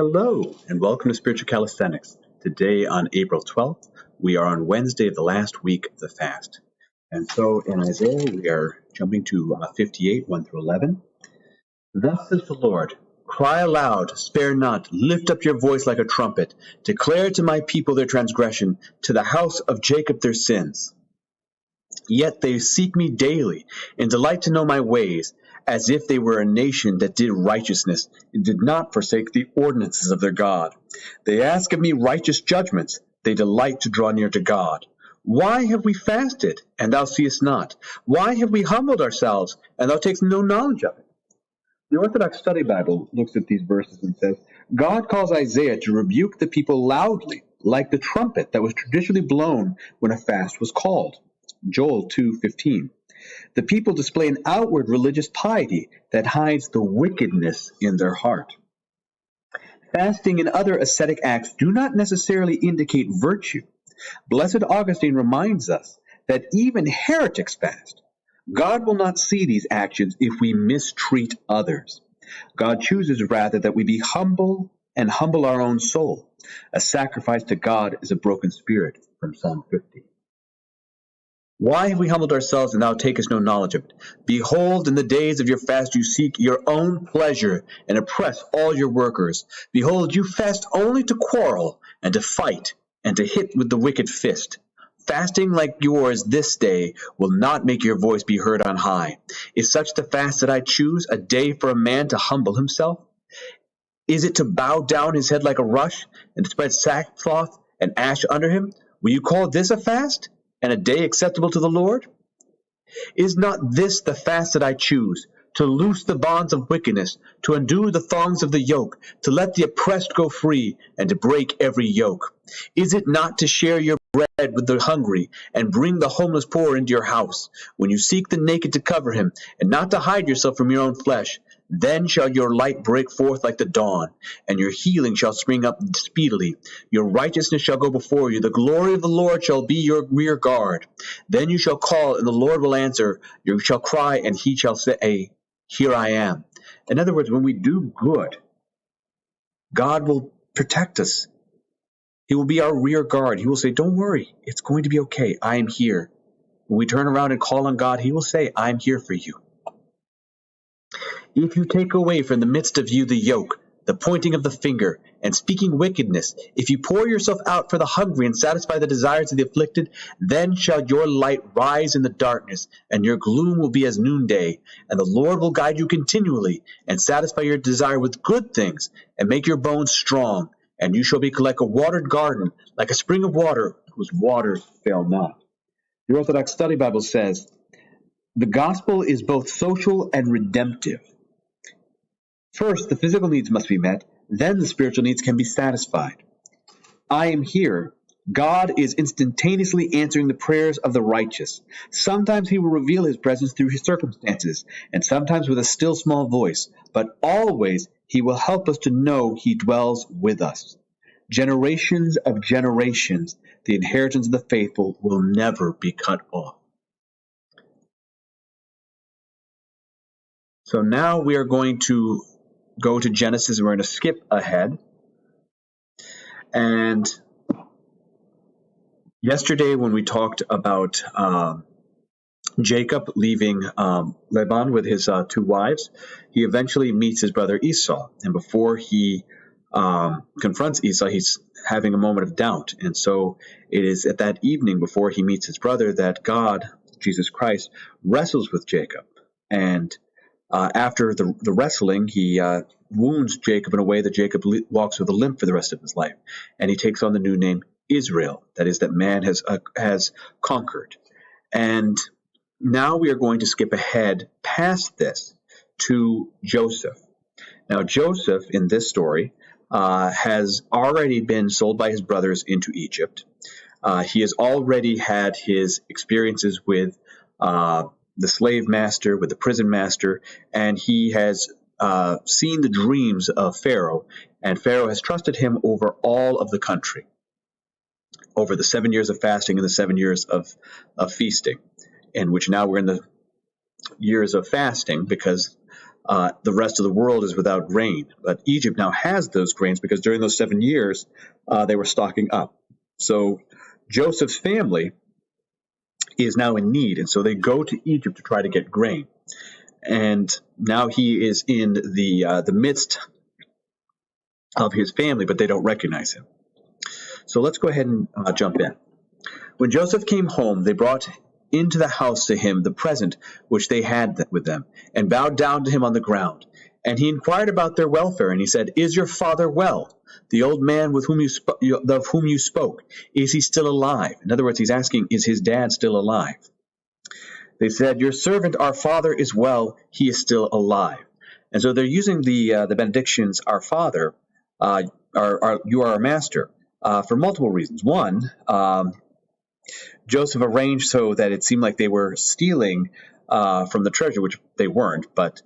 Hello, and welcome to Spiritual Calisthenics. Today on April 12th, we are on Wednesday of the last week of the fast. And so in Isaiah, we are jumping to 58, 1 through 11. Thus says the Lord, cry aloud, spare not, lift up your voice like a trumpet, declare to my people their transgression, to the house of Jacob their sins. Yet they seek me daily, and delight to know my ways, as if they were a nation that did righteousness, and did not forsake the ordinances of their God. They ask of me righteous judgments, they delight to draw near to God. Why have we fasted, and thou seest not? Why have we humbled ourselves, and thou takest no knowledge of it? The Orthodox Study Bible looks at these verses and says, God calls Isaiah to rebuke the people loudly, like the trumpet that was traditionally blown when a fast was called. Joel 2:15. The people display an outward religious piety that hides the wickedness in their heart. Fasting and other ascetic acts do not necessarily indicate virtue. Blessed Augustine reminds us that even heretics fast. God will not see these actions if we mistreat others. God chooses rather that we be humble and humble our own soul. A sacrifice to God is a broken spirit, from Psalm 50. Why have we humbled ourselves, and thou takest no knowledge of it? Behold, in the days of your fast you seek your own pleasure, and oppress all your workers. Behold, you fast only to quarrel, and to fight, and to hit with the wicked fist. Fasting like yours this day will not make your voice be heard on high. Is such the fast that I choose, a day for a man to humble himself? Is it to bow down his head like a rush, and to spread sackcloth and ash under him? Will you call this a fast, and a day acceptable to the Lord? Is not this the fast that I choose, to loose the bonds of wickedness, to undo the thongs of the yoke, to let the oppressed go free, and to break every yoke? Is it not to share your bread with the hungry, and bring the homeless poor into your house? When you seek the naked to cover him, and not to hide yourself from your own flesh, then shall your light break forth like the dawn, and your healing shall spring up speedily. Your righteousness shall go before you. The glory of the Lord shall be your rear guard. Then you shall call, and the Lord will answer. You shall cry, and he shall say, here I am. In other words, when we do good, God will protect us. He will be our rear guard. He will say, don't worry, it's going to be okay. I am here. When we turn around and call on God, he will say, I'm here for you. If you take away from the midst of you the yoke, the pointing of the finger, and speaking wickedness, if you pour yourself out for the hungry and satisfy the desires of the afflicted, then shall your light rise in the darkness, and your gloom will be as noonday. And the Lord will guide you continually, and satisfy your desire with good things, and make your bones strong. And you shall be like a watered garden, like a spring of water, whose waters fail not. The Orthodox Study Bible says, the gospel is both social and redemptive. First, the physical needs must be met, then the spiritual needs can be satisfied. I am here. God is instantaneously answering the prayers of the righteous. Sometimes he will reveal his presence through his circumstances, and sometimes with a still small voice, but always he will help us to know he dwells with us. Generations of generations, the inheritance of the faithful will never be cut off. So now we are going to go to Genesis. We're going to skip ahead. And yesterday when we talked about Jacob leaving Laban with his two wives, he eventually meets his brother Esau. And before he confronts Esau, he's having a moment of doubt. And so it is at that evening before he meets his brother that God, Jesus Christ, wrestles with Jacob. And after the wrestling, he wounds Jacob in a way that Jacob walks with a limp for the rest of his life. And he takes on the new name Israel, that is, that man has conquered. And now we are going to skip ahead past this to Joseph. Now, Joseph, in this story, has already been sold by his brothers into Egypt. He has already had his experiences with the slave master, with the prison master, and he has seen the dreams of Pharaoh, and Pharaoh has trusted him over all of the country, over the 7 years of fasting and the 7 years of feasting, in which now we're in the years of fasting because the rest of the world is without grain. But Egypt now has those grains because during those 7 years, they were stocking up. So Joseph's family is now in need, and so they go to Egypt to try to get grain. And now he is in the midst of his family, but they don't recognize him. So let's go ahead and jump in. When Joseph came home, they brought into the house to him the present which they had with them, and bowed down to him on the ground. And he inquired about their welfare, and he said, "Is your father well? The old man with whom of whom you spoke, is he still alive?" In other words, he's asking, is his dad still alive? They said, "Your servant, our father, is well. He is still alive." And so they're using the benedictions, "Our Father," "You are our master," for multiple reasons. One, Joseph arranged so that it seemed like they were stealing from the treasure, which they weren't, but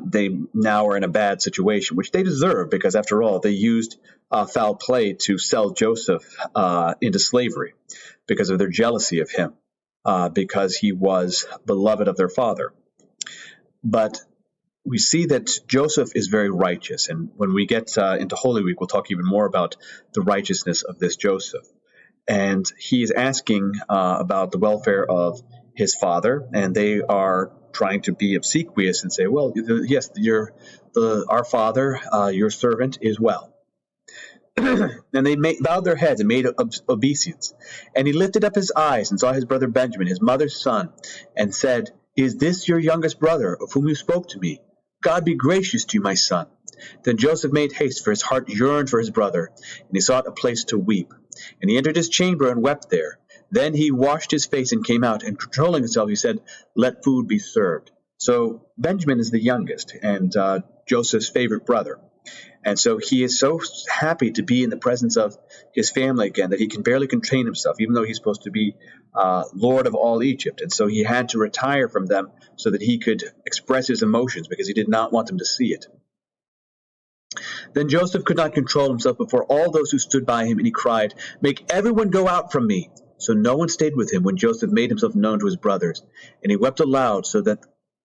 they now are in a bad situation, which they deserve because, after all, they used foul play to sell Joseph into slavery because of their jealousy of him, because he was beloved of their father. But we see that Joseph is very righteous, and when we get into Holy Week, we'll talk even more about the righteousness of this Joseph. And he is asking about the welfare of his father, and they are trying to be obsequious and say, "Well, yes, our father, your servant, is well." And they bowed their heads and made obeisance. And he lifted up his eyes and saw his brother Benjamin, his mother's son, and said, "Is this your youngest brother, of whom you spoke to me? God be gracious to you, my son." Then Joseph made haste, for his heart yearned for his brother, and he sought a place to weep. And he entered his chamber and wept there. Then he washed his face and came out, and controlling himself, he said, "Let food be served." So Benjamin is the youngest and Joseph's favorite brother. And so he is so happy to be in the presence of his family again that he can barely contain himself, even though he's supposed to be Lord of all Egypt. And so he had to retire from them so that he could express his emotions because he did not want them to see it. Then Joseph could not control himself before all those who stood by him, and he cried, "Make everyone go out from me." So no one stayed with him when Joseph made himself known to his brothers. And he wept aloud so that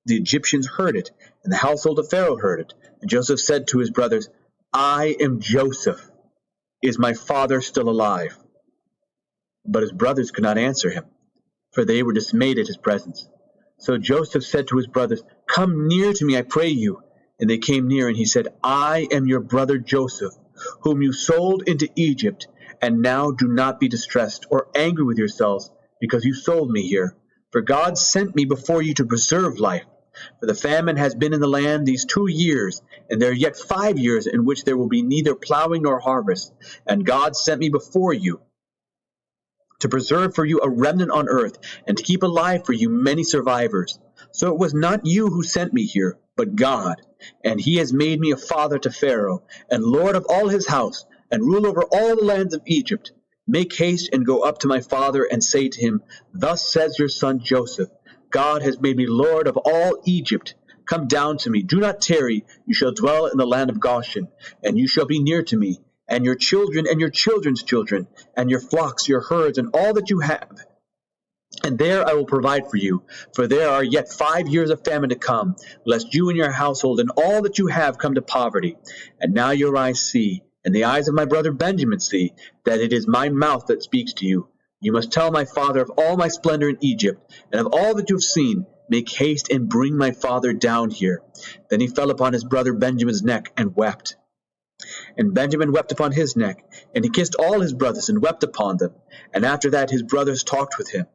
the Egyptians heard it, and the household of Pharaoh heard it. And Joseph said to his brothers, "I am Joseph. Is my father still alive?" But his brothers could not answer him, for they were dismayed at his presence. So Joseph said to his brothers, "Come near to me, I pray you." And they came near, and he said, "I am your brother Joseph, whom you sold into Egypt. And now do not be distressed or angry with yourselves because you sold me here. For God sent me before you to preserve life. For the famine has been in the land these 2 years, and there are yet 5 years in which there will be neither plowing nor harvest. And God sent me before you to preserve for you a remnant on earth, and to keep alive for you many survivors. So it was not you who sent me here, but God. And he has made me a father to Pharaoh, and lord of all his house, and rule over all the lands of Egypt. Make haste and go up to my father, and say to him, Thus says your son Joseph, God has made me lord of all Egypt. Come down to me, do not tarry. You shall dwell in the land of Goshen, and you shall be near to me, and your children and your children's children, and your flocks, your herds, and all that you have. And there I will provide for you, for there are yet 5 years of famine to come, lest you and your household and all that you have come to poverty. And now your eyes see, and the eyes of my brother Benjamin see, that it is my mouth that speaks to you. You must tell my father of all my splendor in Egypt, and of all that you have seen. Make haste and bring my father down here. Then he fell upon his brother Benjamin's neck and wept. And Benjamin wept upon his neck, and he kissed all his brothers and wept upon them. And after that his brothers talked with him.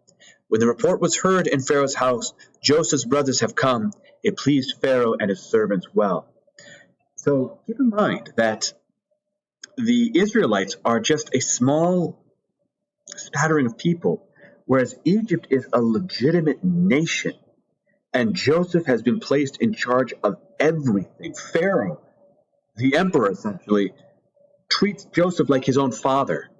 When the report was heard in Pharaoh's house, Joseph's brothers have come. It pleased Pharaoh and his servants well. So keep in mind that the Israelites are just a small spattering of people, whereas Egypt is a legitimate nation. And Joseph has been placed in charge of everything. Pharaoh, the emperor essentially, treats Joseph like his own father.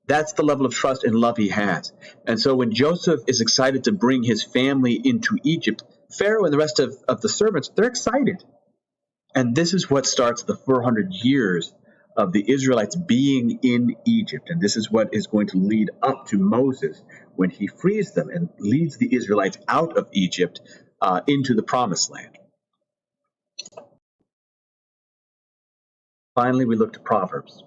That's the level of trust and love he has. And so when Joseph is excited to bring his family into Egypt, Pharaoh and the rest of the servants, they're excited. And this is what starts the 400 years of the Israelites being in Egypt. And this is what is going to lead up to Moses when he frees them and leads the Israelites out of Egypt into the Promised Land. Finally, we look to Proverbs.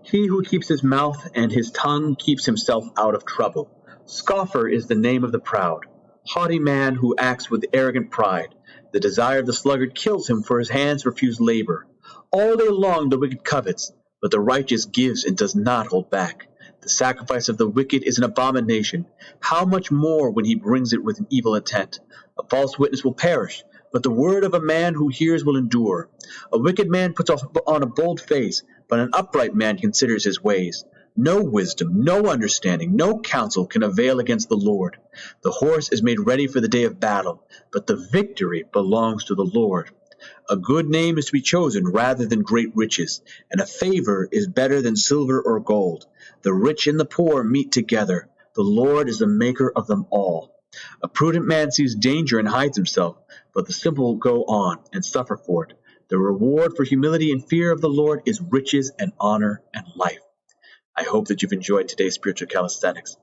He who keeps his mouth and his tongue keeps himself out of trouble. Scoffer is the name of the proud, haughty man who acts with arrogant pride. The desire of the sluggard kills him, for his hands refuse labor. All day long the wicked covets, but the righteous gives and does not hold back. The sacrifice of the wicked is an abomination. How much more when he brings it with an evil intent? A false witness will perish, but the word of a man who hears will endure. A wicked man puts on a bold face, but an upright man considers his ways. No wisdom, no understanding, no counsel can avail against the Lord. The horse is made ready for the day of battle, but the victory belongs to the Lord. A good name is to be chosen rather than great riches, and a favor is better than silver or gold. The rich and the poor meet together. The Lord is the maker of them all. A prudent man sees danger and hides himself, but the simple go on and suffer for it. The reward for humility and fear of the Lord is riches and honor and life. I hope that you've enjoyed today's spiritual calisthenics.